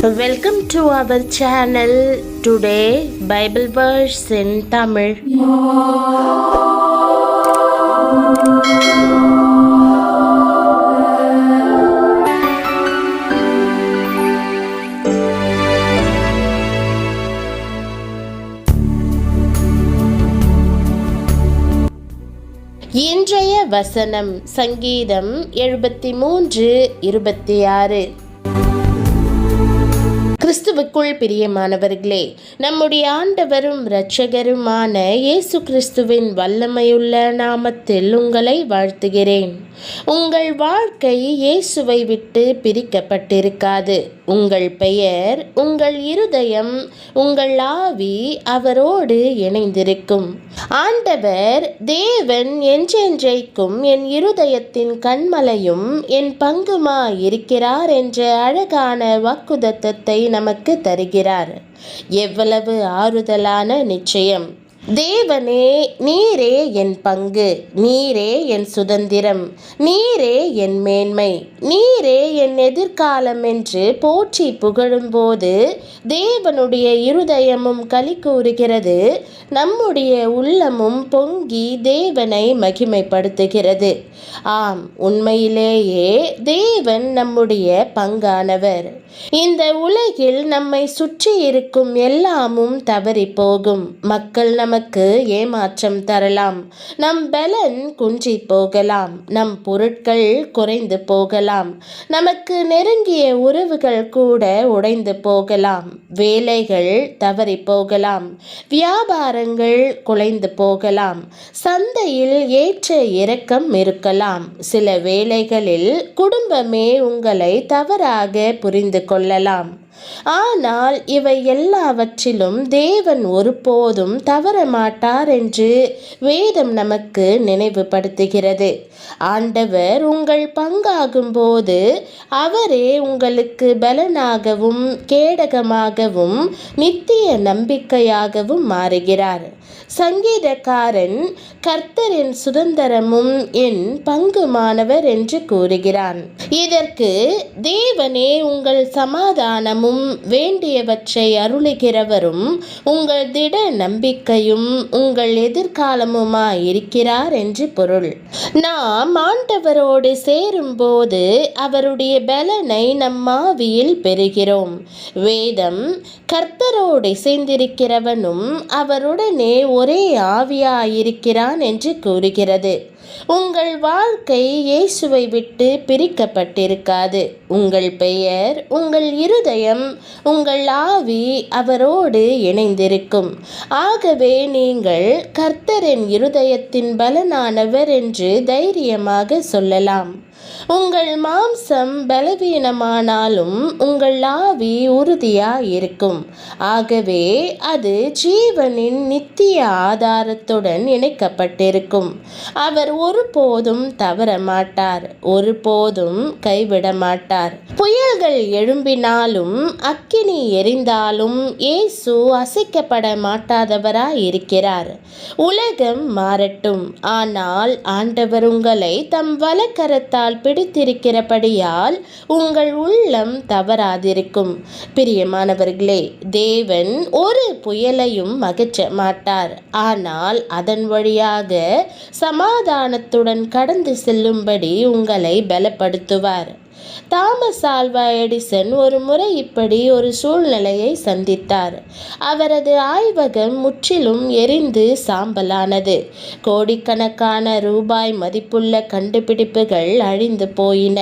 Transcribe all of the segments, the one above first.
Welcome to our channel. Today Bible verse in Tamil. இன்றைய வசனம் சங்கீதம் 73:26. கிறிஸ்துவுக்குள் பிரியமானவர்களே, நம்முடைய ஆண்டவரும் இரட்சகருமான இயேசு கிறிஸ்துவின் வல்லமையுள்ள நாமத்தில் உங்களை வாழ்த்துகிறேன். உங்கள் வாழ்க்கை இயேசுவை விட்டு பிரிக்கப்பட்டிருக்காது. உங்கள் பெயர், உங்கள் இருதயம், உங்கள் ஆவி அவரோடு இணைந்திருக்கும். ஆண்டவர் தேவன் என்றென்றைக்கும் என் இருதயத்தின் கண்மலையும் என் பங்குமாய் இருக்கிறார் என்ற அழகான வாக்குத்தத்தத்தை நமக்கு தருகிறார். எவ்வளவு ஆறுதலான நிச்சயம்! தேவனே, நீரே என் பங்கு, நீரே என் சுதந்திரம், நீரே என் மேன்மை, நீரே என் எதிர்காலம் என்று போற்றி புகழும்போது தேவனுடைய இருதயமும் களி கூறுகிறது, நம்முடைய உள்ளமும் பொங்கி தேவனை மகிமைப்படுத்துகிறது. ஆம், உண்மையிலேயே தேவன் நம்முடைய பங்கானவர். இந்த உலகில் நம்மை சுற்றி இருக்கும் எல்லாமும் தவறி போகும். மக்கள் நமக்கு ஏமாற்றம் தரலாம், நம் பலன் குன்றி போகலாம், நம் பொருட்கள் குறைந்து போகலாம், நமக்கு நெருங்கிய உறவுகள் கூட உடைந்து போகலாம், வேலைகள் தவறி போகலாம், வியாபாரங்கள் குலைந்து போகலாம், சந்தையில் ஏற்ற இறக்கம் இருக்கலாம், சில வேளைகளில் குடும்பமே உங்களை தவறாக புரிந்து கொள்ளலாம். ஆனால் இவை எல்லாவற்றிலும் தேவன் ஒருபோதும் தவறமாட்டார் என்று வேதம் நமக்கு நினைவுபடுத்துகிறது. ஆண்டவர் உங்கள் பங்காகும் போது அவரே உங்களுக்கு பலனாகவும் கேடகமாகவும் நித்திய நம்பிக்கையாகவும் மாறுகிறார். சங்கீதக்காரன் கர்த்தரின் சுதந்திரமும் என் பங்குமானவர் என்று கூறுகிறான். இதற்கு தேவனே உங்கள் சமாதானமும் வேண்டியவற்றை அருளுகிறவரும் உங்கள் திட நம்பிக்கையும் உங்கள் எதிர்காலமுமாய் இருக்கிறார் என்று பொருள். நாம் ஆண்டவரோடு சேரும்போது அவருடைய பலனை நம் ஆவியில் பெறுகிறோம். வேதம் கர்த்தரோடு இசைந்திருக்கிறவனும் அவருடனே ஒரே ஆவியாயிருக்கிறான் என்று கூறுகிறது. உங்கள் வாழ்க்கை இயேசுவை விட்டு பிரிக்கப்பட்டிருக்காது. உங்கள் பெயர், உங்கள் இருதயம், உங்கள் ஆவி அவரோடு இணைந்திருக்கும். ஆகவே நீங்கள் கர்த்தரின் இருதயத்தின் பலனானவர் என்று தைரியமாக சொல்லலாம். உங்கள் மாம்சம் பலவீனமானாலும் உங்கள் ஆவி உறுதியாயிருக்கும். ஆகவே அது ஜீவனின் நித்திய ஆதாரத்துடன் இணைக்கப்பட்டிருக்கும். அவர் ஒருபோதும் தவற மாட்டார், ஒருபோதும் கைவிட மாட்டார். புயல்கள் எழும்பினாலும் அக்கினி எரிந்தாலும் இயேசு அசைக்கப்பட மாட்டாதவராய் இருக்கிறார். உலகம் மாறட்டும், ஆனால் ஆண்டவர் உங்களை தம் வலக்கரத்தால் பிடித்திருக்கிறபடியால் உங்கள் உள்ளம் தவறாதிருக்கும். பிரியமானவர்களே, தேவன் ஒரு புயலையும் அகற்ற மாட்டார். ஆனால் அதன் வழியாக சமாதானத்துடன் கடந்து செல்லும்படி உங்களை பலப்படுத்துவார். தாமஸ் ஆல்வா எடிசன் ஒரு முறை இப்படி ஒரு சூழ்நிலையை சந்தித்தார். அவரது ஆய்வகம் முற்றிலும் எரிந்து சாம்பலானது. கோடிக்கணக்கான ரூபாய் மதிப்புள்ள கண்டுபிடிப்புகள் அழிந்து போயின.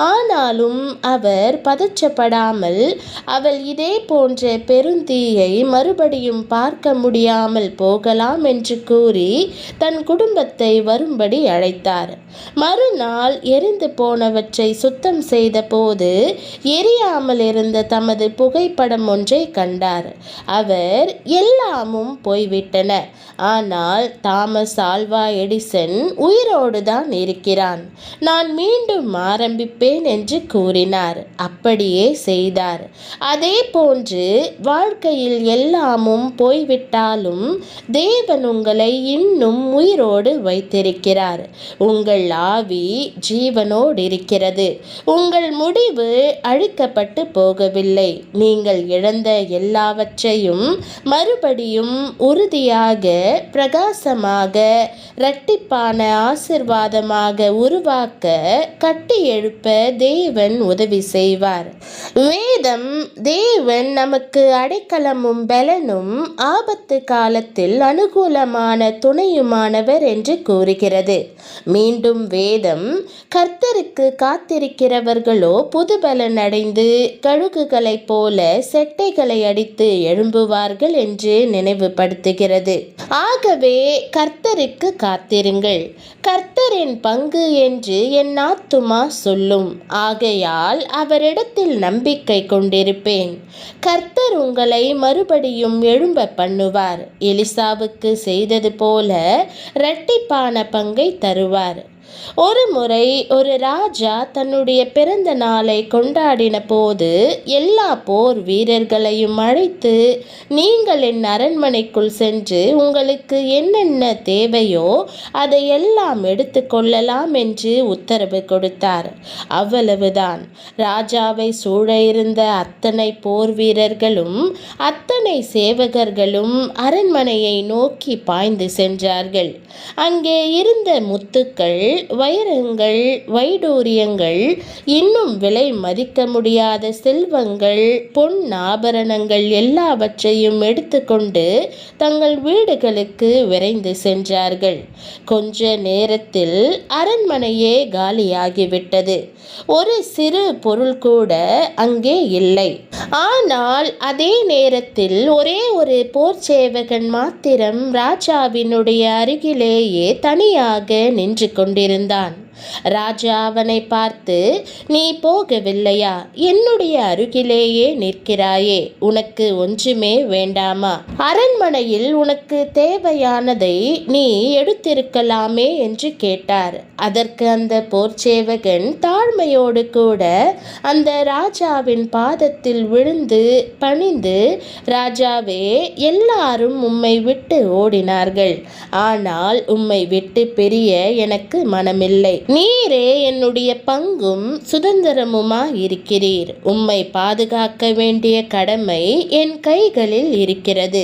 ஆனாலும் அவர் பதற்றப்படாமல், அவள் இதே போன்ற பெருந்தீயை மறுபடியும் பார்க்க முடியாமல் போகலாம் என்று கூறி தன் குடும்பத்தை வரும்படி அழைத்தார். மறுநாள் எரிந்து போனவற்றை சுத்தம் செய்த போது எரியாமல் இருந்த தமது புகைப்படம் ஒன்றை கண்டார். அவர் எல்லாமும் போய்விட்டன, ஆனால் தாமஸ் ஆல்வா எடிசன் உயிரோடு தான் இருக்கிறான், நான் மீண்டும் ஆரம்பிப்பேன் என்று கூறினார். அப்படியே செய்தார். அதே போன்று வாழ்க்கையில் எல்லாமும் போய்விட்டாலும் தேவன் உங்களை இன்னும் உயிரோடு வைத்திருக்கிறார். உங்கள் ஆவி ஜீவனோடு இருக்கிறது. உங்கள் முடிவு அழிக்கப்பட்டு போகவில்லை. நீங்கள் இழந்த எல்லாவற்றையும் மறுபடியும் உறுதியாக, பிரகாசமாக, இரட்டிப்பான ஆசிர்வாதமாக உருவாக்க, கட்டி எழுப்ப தேவன் உதவி செய்வார். வேதம் தேவன் நமக்கு அடைக்கலமும் பலனும், ஆபத்து காலத்தில் அனுகூலமான துணையுமானவர் என்று கூறுகிறது. மீண்டும் வேதம், கர்த்தருக்கு காத்திருக்கிறவர்களோ புதுபலன் அடைந்து கழுகுகளைப் போல செட்டைகளை அடித்து எழும்புவார்கள் என்று நினைவுபடுத்துகிறது. ஆகவே கர்த்தருக்கு காத்திருங்கள், கர்த்தரின் பங்கு என்று என் ஆத்துமா சொல்லும். ஆகையால் அவரிடத்தில் நம்பிக்கை கொண்டிருப்பேன். கர்த்தர் உங்களை மறுபடியும் எழும்ப பண்ணுவார். எலிசாவுக்கு செய்தது போல இரட்டிப்பான பங்கை தருவார். ஒரு முறை ஒரு ராஜா தன்னுடைய பிறந்த நாளை கொண்டாடின போது எல்லா போர் வீரர்களையும் அழைத்து, நீங்கள் என் அரண்மனைக்குள் சென்று உங்களுக்கு என்னென்ன தேவையோ அதையெல்லாம் எடுத்து கொள்ளலாம் என்று உத்தரவு கொடுத்தார். அவ்வளவுதான். ராஜாவை சூழ இருந்த அத்தனை போர் வீரர்களும் அத்தனை சேவகர்களும் அரண்மனையை நோக்கி பாய்ந்து சென்றார்கள். அங்கே இருந்த முத்துக்கள், வைரங்கள், வைடூரியங்கள், இன்னும் விலை மதிக்க முடியாத செல்வங்கள், பொன் ஆபரணங்கள் எல்லாவற்றையும் எடுத்துக்கொண்டு தங்கள் வீடுகளுக்கு விரைந்து சென்றார்கள். கொஞ்ச நேரத்தில் அரண்மனையே காலியாகிவிட்டது. ஒரு சிறு பொருள் கூட அங்கே இல்லை. ஆனால் அதே நேரத்தில் ஒரே ஒரு போர் சேவகன் மாத்திரம் ராஜாவினுடைய அருகிலேயே தனியாக நின்று கொண்டிருந்தான். ராஜா அவனை பார்த்து, நீ போகவில்லையா? என்னுடைய அருகிலேயே நிற்கிறாயே, உனக்கு ஒன்றுமே வேண்டாமா? அரண்மனையில் உனக்கு தேவையானதை நீ எடுத்திருக்கலாமே என்று கேட்டார். அதற்கு அந்த போர்ச்சேவகன் தாழ்மையோடு கூட அந்த ராஜாவின் பாதத்தில் விழுந்து பணிந்து, ராஜாவே, எல்லாரும் உம்மை விட்டு ஓடினார்கள், ஆனால் உம்மை விட்டு பிரிய எனக்கு மனமில்லை. நீரே என்னுடைய பங்கும் சுதந்திரமுமா இருக்கிறீர். உம்மை பாதுகாக்க வேண்டிய கடமை என் கைகளில் இருக்கிறது.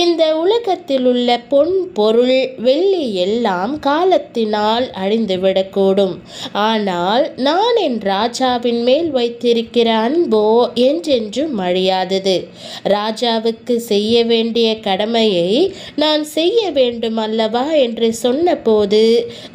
இந்த உலகத்தில் உள்ள பொன், பொருள், வெள்ளி எல்லாம் காலத்தினால் அழிந்துவிடக்கூடும். ஆனால் நான் என் ராஜாவின் மேல் வைத்திருக்கிற அன்போ என்றென்றும் அழியாதது. ராஜாவுக்கு செய்ய வேண்டிய கடமையை நான் செய்ய வேண்டும் அல்லவா என்று சொன்னபோது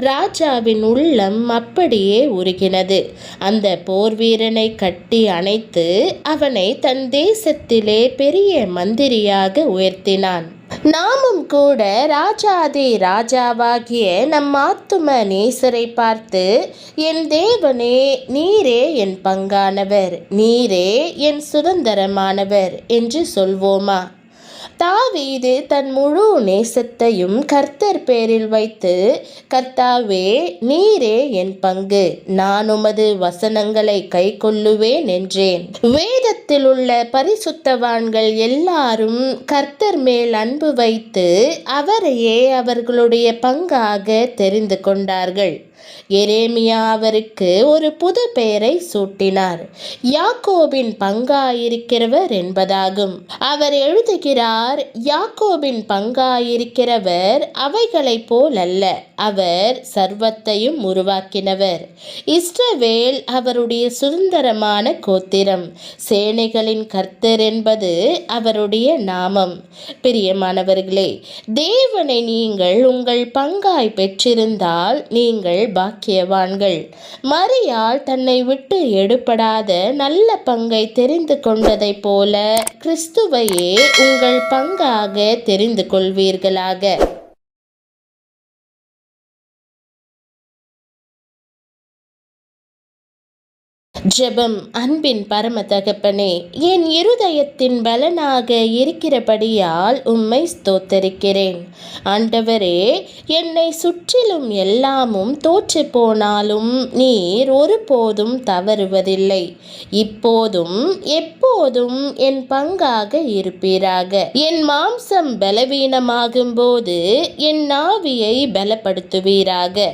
ராஜாவின் உள்ளம் அப்படியே உருகினது. அந்த போர் வீரனை கட்டி அணைத்து அவனை தன் தேசத்திலே பெரிய மந்திரியாக உயர்த்தினான். நாமும் கூட ராஜாதி ராஜாவாகிய நம் ஆத்தும நேசரை பார்த்து, என் தேவனே, நீரே என் பங்கானவர், நீரே என் சுதந்திரமானவர் என்று சொல்வோமா? தாவீது தன் முழு நேசத்தையும் கர்த்தர் பேரில் வைத்து, கர்த்தாவே, நீரே என் பங்கு, நான் உமது வசனங்களை கை கொள்ளுவேன் என்றேன். வேதத்தில் உள்ள பரிசுத்தவான்கள் எல்லாரும் கர்த்தர் மேல் அன்பு வைத்து அவரையே அவர்களுடைய பங்காக தெரிந்து கொண்டார்கள். எரேமியா அவருக்கு ஒரு புது பெயரை சூட்டினார். யாக்கோபின் பங்காயிருக்கிறவர் என்பதாகும். அவர் எழுதுகிறார், யாக்கோபின் பங்காயிருக்கிறவர் அவைகளைப் போல் அல்ல, அவர் சர்வத்தையும் உருவாக்கினவர். இஸ்ரவேல் அவருடைய சுதந்திரமான கோத்திரம். சேனைகளின் கர்த்தர் என்பது அவருடைய நாமம். பிரியமானவர்களே, தேவனை நீங்கள் உங்கள் பங்காய் பெற்றிருந்தால் நீங்கள் பாக்கியவான்கள். மரியாள் தன்னை விட்டு எடுபடாத நல்ல பங்கை தெரிந்து கொண்டதைப் போல கிறிஸ்துவையே உங்கள் பங்காக தெரிந்து கொள்வீர்களாக. ஜெபம். அன்பின் பரம தகப்பனே, என் இருதயத்தின் பலனாக இருக்கிறபடியால் உம்மை ஸ்தோத்தரிக்கிறேன். ஆண்டவரே, என்னை சுற்றிலும் எல்லாமும் தோற்று போனாலும் நீர் ஒருபோதும் தவறுவதில்லை. இப்போதும் எப்போதும் என் பங்காக இருப்பீராக. என் மாம்சம் பலவீனமாகும் போது என் ஆவியை பலப்படுத்துவீராக.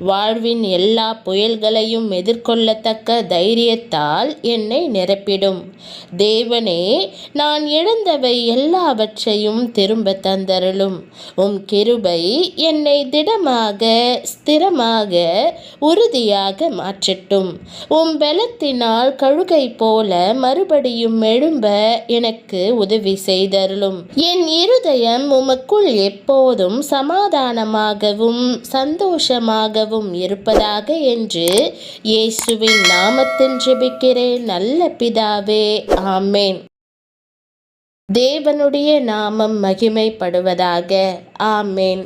வாழ்வின் எல்லா புயல்களையும் எதிர்கொள்ளத்தக்க தைரியம் தைரியத்தால் என்னை நிரப்பிடும். தேவனே, நான் இழந்தவை எல்லாவற்றையும் திரும்ப தந்தருளும். உம் கிருபை என்னை திடமாக, ஸ்திரமாக, உறுதியாக மாற்றட்டும். உம் பலத்தினால் கழுகை போல மறுபடியும் எழும்ப எனக்கு உதவி செய்தருளும். என் இருதயம் உமக்குள் எப்போதும் சமாதானமாகவும் சந்தோஷமாகவும் இருப்பதாக என்று இயேசுவின் நாமத்தில் ஜெபிக்கிறேன் நல்ல பிதாவே, ஆமேன். தேவனுடைய நாமம் மகிமைப்படுவதாக. ஆமேன்.